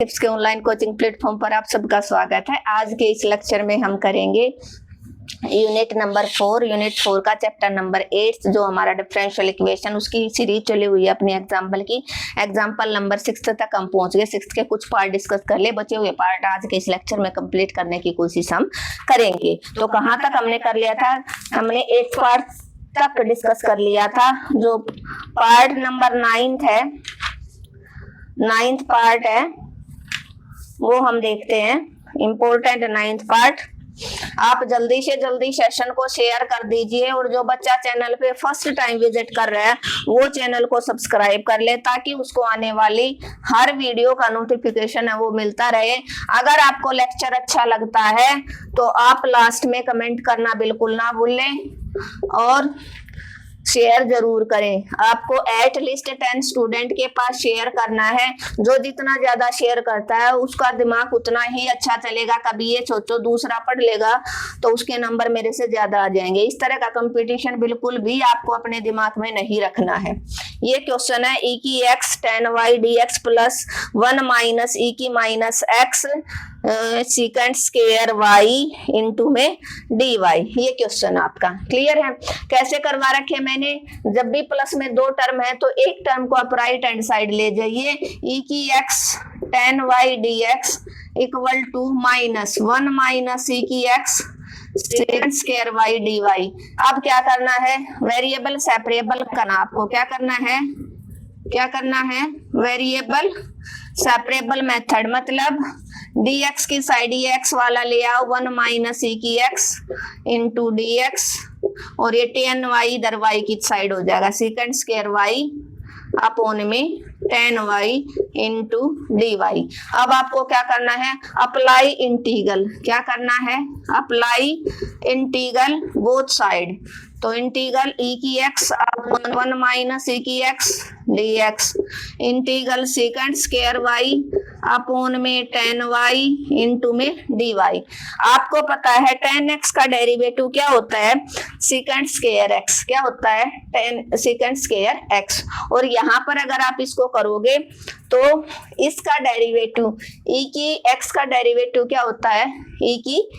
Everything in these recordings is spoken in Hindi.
टिप्स के ऑनलाइन कोचिंग प्लेटफॉर्म पर आप सबका स्वागत है। आज के इस लेक्चर में हम करेंगे यूनिट नंबर 4 का चैप्टर नंबर 8 जो हमारा डिफरेंशियल इक्वेशन उसकी सीरीज चली हुई है अपनी एग्जाम्पल की। एग्जाम्पल नंबर 6 तक हम पहुंच गए। 6 के कुछ पार्ट डिस्कस कर ले, बचे हुए पार्ट आज के इस लेक्चर में कंप्लीट करने की कोशिश हम करेंगे। तो कहाँ तक हमने कर लिया था? हमने 8 पार्ट तक डिस्कस कर लिया था। जो पार्ट नंबर 9 है, 9th पार्ट है, वो हम देखते हैं। Important 9th part. आप जल्दी से जल्दी सेशन को शेयर कर दीजिए और जो बच्चा चैनल पे फर्स्ट टाइम विजिट कर रहा है वो चैनल को सब्सक्राइब कर ले ताकि उसको आने वाली हर वीडियो का नोटिफिकेशन है वो मिलता रहे। अगर आपको लेक्चर अच्छा लगता है तो आप लास्ट में कमेंट करना बिल्कुल ना भूलें और शेयर जरूर करें। आपको एटलीस्ट 10 स्टूडेंट के पास शेयर करना है। जो जितना ज्यादा शेयर करता है उसका दिमाग उतना ही अच्छा चलेगा। कभी ये सोचो दूसरा पढ़ लेगा तो उसके नंबर मेरे से ज्यादा आ जाएंगे। इस तरह का कंपटीशन बिल्कुल भी आपको अपने दिमाग में नहीं रखना है। ये क्वेश्चन है e की x tan y dx plus 1 minus e की minus x second square y into में dy। ये क्वेश्चन आपका क्लियर है। कैसे करवा रखे मैंने? जब भी प्लस में दो टर्म है तो एक टर्म को आप राइट हैंड साइड ले जाइए। e की x tan y dx equal to minus 1 minus e की x second square y dy। अब क्या करना है? वेरिएबल सेपरेबल करना। आपको क्या करना है? वेरिएबल सेपरेबल मेथड, मतलब dx की साइड ये x वाला ले आओ 1 माइनस e की x इंटू dx और ये tan y इधर y की साइड हो जाएगा सेकंड स्क्वायर y अपॉन में tan y इंटू dy। अब आपको क्या करना है? Apply integral. क्या करना है? Apply integral both side. तो इंटीग्रल e की x अपॉन 1 माइनस e की x dx integral second square y upon में tan y इंटू में dy। आपको पता है tan x का डेरिवेटिव क्या होता है? Second square x। क्या होता है? tan second square x। और यहाँ पर अगर आप इसको करोगे तो इसका डेरिवेटिव e की x का डेरिवेटिव क्या होता है? e की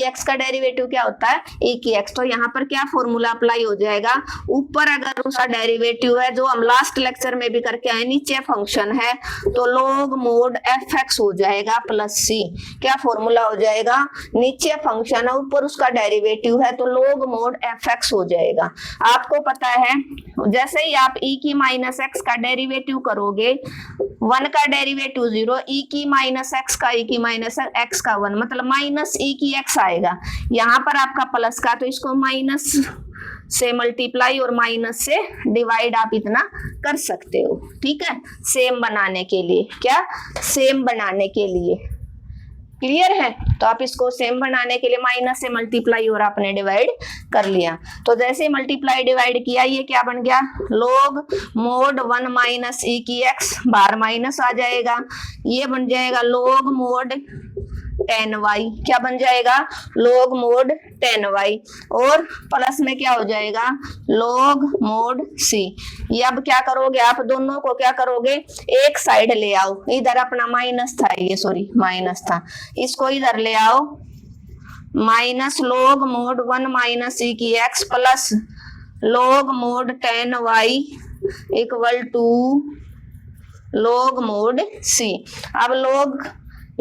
x का डेरिवेटिव क्या होता है? e की x। तो यहाँ पर क्या फॉर्मूला अप्लाई हो जाएगा? ऊपर अगर उसका डेरिवेटिव है जो हम लास्ट लेक्चर में भी करके आए, नीचे फंक्शन है तो log mod fx हो जाएगा प्लस c। क्या फॉर्मूला हो जाएगा? नीचे फंक्शन है ऊपर उसका डेरिवेटिव है तो log mod fx हो जाएगा। आपको पता है जैसे ही आप e की माइनस x का डेरिवेटिव करोगे 1 का डेरिवेटिव 0, e की माइनस x का e की माइनस x का 1 मतलब माइनस e की x आएगा। यहाँ पर आपका प्लस का तो इसको माइनस से मल्टीप्लाई और माइनस से डिवाइड आप इतना कर सकते हो। ठीक है, सेम बनाने के लिए। क्या? सेम बनाने के लिए। क्लियर है? तो आप इसको सेम बनाने के लिए माइनस से मल्टीप्लाई और आपने डिवाइड कर लिया। तो जैसे मल्टीप्लाई डिवाइड किया ये क्या बन गया? log mod 1 माइनस e की x, बाहर माइनस आ जाएगा, ये बन जाएगा log mod tan y। क्या बन जाएगा? log mod tan y। और प्लस में क्या हो जाएगा? log mod c। ये अब क्या करोगे? आप दोनों को क्या करोगे? एक साइड ले आओ। इधर अपना माइनस था, ये सॉरी माइनस था, इसको इधर ले आओ। Minus log mod 1 minus e की x plus log mod tan y equal to log mod c। अब log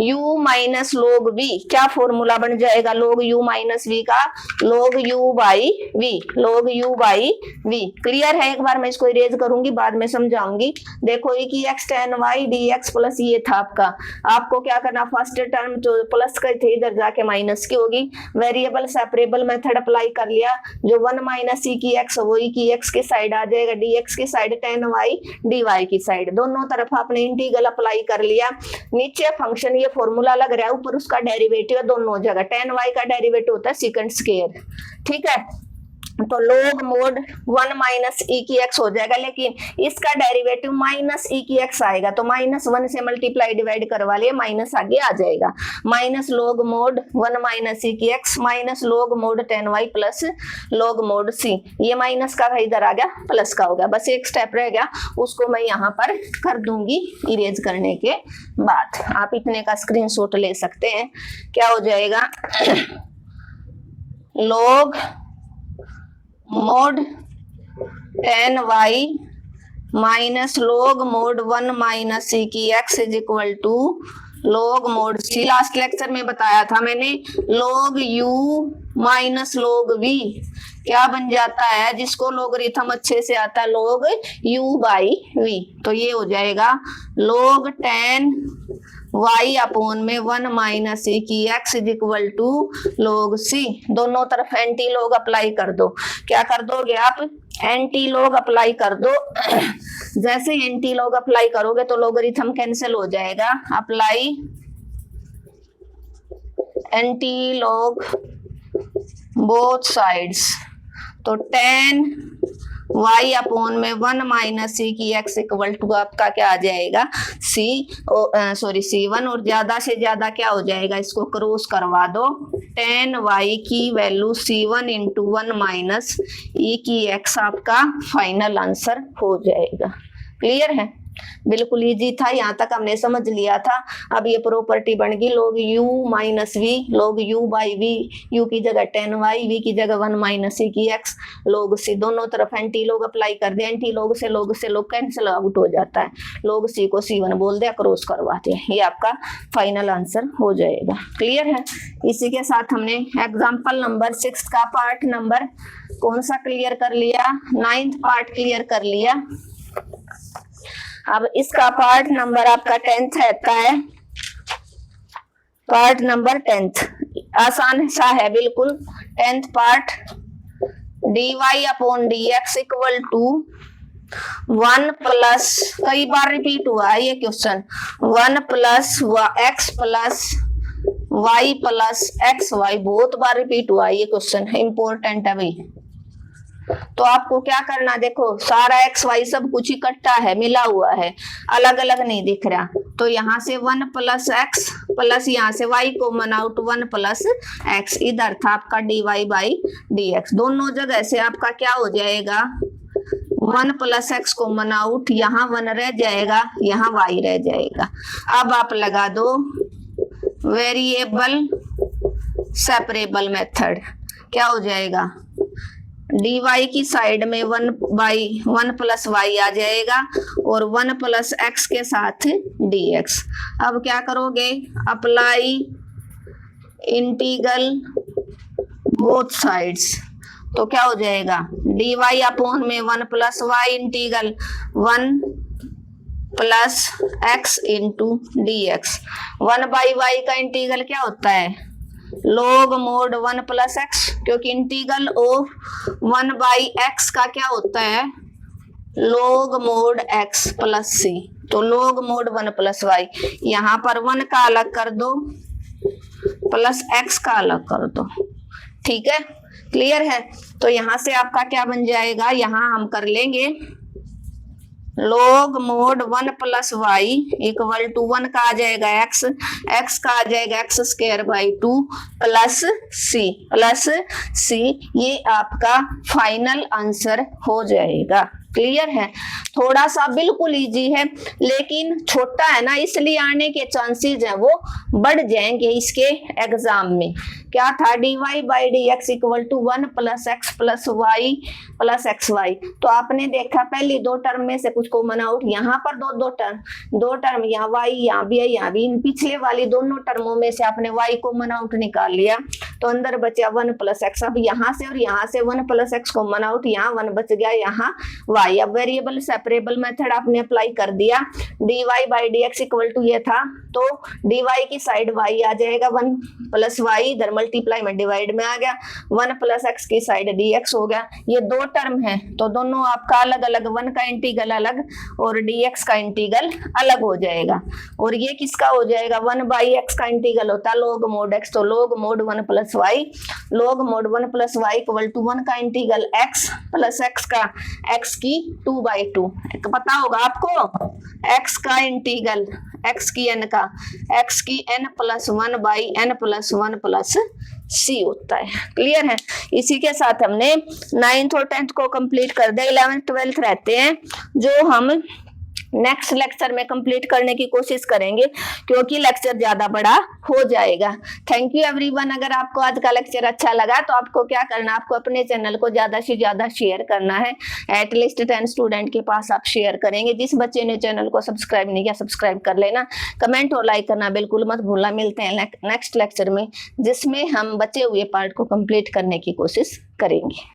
u minus log v। क्या फॉर्मूला बन जाएगा log u माइनस v का? log u by v। Clear है? एक बार मैं इसको इरेज करूंगी, बाद में समझाऊंगी। देखो e की x tan y dx plus ये था आपका। आपको क्या करना? फर्स्ट टर्म जो प्लस का थे इधर जाके माइनस की होगी। वेरिएबल सेपरेबल मेथड अप्लाई कर लिया। जो 1 माइनस e की x वो e की x की साइड आ जाएगा, dx की साइड tan y dy की साइड। दोनों तरफ आपने इंटीग्रल अप्लाई कर लिया। नीचे फंक्शन ये फॉर्मूला लग रहा है, ऊपर उसका डेरिवेटिव है दोनों जगह। tan y का डेरिवेटिव होता है सेकंड स्क्वायर। ठीक है, तो log mod 1 माइनस ई की एक्स हो जाएगा, लेकिन इसका डेरिवेटिव माइनस ई की एक्स आएगा, तो -1 से मल्टीप्लाई डिवाइड करवा लिए, माइनस आगे आ जाएगा। माइनस log mod 1 माइनस ई की x minus log mod 10y plus log mod c, ये माइनस का इधर आ गया, प्लस का हो गया। बस एक स्टेप रह गया, उसको मैं यहाँ पर कर दूंगी इरेज करने के बाद। आप इतने का स्क्रीनशॉट ले सकते हैं। क्या हो जाएगा, log mod 10y minus log mod 1 minus c की x is equal to log mod c। Last lecture में बताया था मैंने, log u minus log v क्या बन जाता है, जिसको लोगरिथम अच्छे से आता है, log u बाई v। तो ये हो जाएगा log 10 y अपॉन में 1 माइनस e की x is equal to log c। दोनों तरफ एंटी लॉग अप्लाई कर दो। क्या कर दोगे आप, एंटी लॉग अप्लाई कर दो। जैसे एंटी लॉग अप्लाई करोगे तो लोगरिथम कैंसिल हो जाएगा। Apply anti log both sides, तो 10 y अपॉन में 1 माइनस c की x इक्वल टू आपका क्या आ जाएगा, c1, और ज्यादा से ज्यादा क्या हो जाएगा, इसको क्रॉस करवा दो, 10y की value c1 into 1 minus e की x आपका फाइनल आंसर हो जाएगा। क्लियर है, बिल्कुल इजी था, यहाँ तक हमने समझ लिया था। अब ये प्रॉपर्टी बन गई log u minus v, log u by v, u की जगह 10y, v की जगह 1 माइनस c की x, log c। दोनों तरफ एंटी लॉग अप्लाई कर दिया, एंटी लॉग से log कैंसिल आउट हो जाता है, log c को c1 बोल दिया, क्रॉस करवाते हैं, ये आपका फाइनल आंसर हो जाएगा। क्लियर है, इसी के साथ हमने एग्जाम्पल नंबर 6 का पार्ट नंबर कौन सा क्लियर कर लिया, 9th पार्ट क्लियर कर लिया। अब इसका पार्ट नंबर आपका 10th रहता है, पार्ट नंबर 10th आसान सा है बिल्कुल। 10th part, dy upon dx equal to 1 plus, कई बार रिपीट हुआ है ये question, 1 plus x plus y plus X Y, बहुत बार रिपीट हुआ है ये क्वेश्चन, इंपॉर्टेंट है भाई। तो आपको क्या करना, देखो सारा एक्स वाई सब कुछ इकट्ठा है, मिला हुआ है, अलग अलग नहीं दिख रहा। तो यहाँ से 1 प्लस एक्स प्लस यहाँ से y common out 1 plus x, इधर था आपका dy बाई dx। दोनों जगह से आपका क्या हो जाएगा, 1 प्लस एक्स कॉमन आउट, यहाँ 1 रह जाएगा, यहाँ y रह जाएगा। अब आप लगा दो वेरिएबल सेपरेबल मेथड, क्या हो जाएगा, dy की साइड में 1 प्लस वाई आ जाएगा और 1 प्लस एक्स के साथ dx। अब क्या करोगे, अप्लाई इंटीग्रल बोथ साइड्स, तो क्या हो जाएगा, dy अपॉन में 1 plus Y integral 1 plus X into dx। 1 by Y का इंटीग्रल क्या होता है, log mod 1 प्लस एक्स, क्योंकि इंटीग्रल ऑफ 1 बाई एक्स का क्या होता है, log mod x plus c। तो log mod 1 प्लस वाई, यहाँ पर 1 का अलग कर दो प्लस x का अलग कर दो, ठीक है, क्लियर है। तो यहाँ से आपका क्या बन जाएगा, यहाँ हम कर लेंगे log mod 1 plus Y equal to 1 का आ जाएगा x, x का आ जाएगा X square by 2 plus c, ये आपका फाइनल आंसर हो जाएगा। क्लियर है, थोड़ा सा बिल्कुल इजी है, लेकिन छोटा है ना, इसलिए आने के चांसेस हैं वो बढ़ जाएंगे इसके एग्जाम में। क्या था, dy by D X equal to 1 plus X plus Y plus X Y. तो आपने देखा पहली 2 टर्म में से कुछ कॉमन आउट, यहाँ पर दो टर्म, यहाँ वाई यहाँ भी है, यहाँ भी, इन पिछले वाली दोनों टर्मों में से आपने वाई कॉमन आउट निकाल लिया, तो अंदर बचा 1 प्लस एक्स। अब यहाँ से और यहाँ से 1 प्लस एक्स कॉमन आउट, यहाँ 1 बच गया, यहाँ वाई। अब वेरिएबल सेपरेबल मेथड आपने अप्लाई कर दिया, dy by D X equal to ये था, तो dy की साइड y आ जाएगा 1 प्लस वाई, इधर मल्टीप्लाई में डिवाइड में आ गया, 1 प्लस एक्स की साइड dx हो गया। ये 2 टर्म है तो दोनों आपका अलग अलग, 1 का इंटीग्रल अलग और dx का इंटीग्रल अलग हो जाएगा। और ये किसका हो जाएगा, 1 बाई एक्स का इंटीग्रल होता है log mod x, तो log mod 1 plus plus Y log mod 1 plus Y equal to 1 का इंटीग्रल x प्लस x का x की 2/2 पता होगा आपको, x का इंटीग्रल x की n का x की n plus 1/n plus 1 plus c होता है। क्लियर है। इसी के साथ हमने 9th और 10th को कंप्लीट कर दिया। 11th 12th रहते हैं जो हम नेक्स्ट लेक्चर में कंप्लीट करने की कोशिश करेंगे क्योंकि लेक्चर ज्यादा बड़ा हो जाएगा। Thank you everyone. अगर आपको आज का लेक्चर अच्छा लगा तो आपको क्या करना, आपको अपने चैनल को ज्यादा से ज्यादा शेयर करना है। एटलीस्ट 10 स्टूडेंट के पास आप शेयर करेंगे। जिस बच्चे ने चैनल को सब्सक्राइब नहीं किया सब्सक्राइब कर लेना। कमेंट और लाइक करना बिल्कुल मत भूलना। मिलते हैं नेक्स्ट लेक्चर में जिसमें हम बचे हुए पार्ट को कंप्लीट करने की कोशिश करेंगे।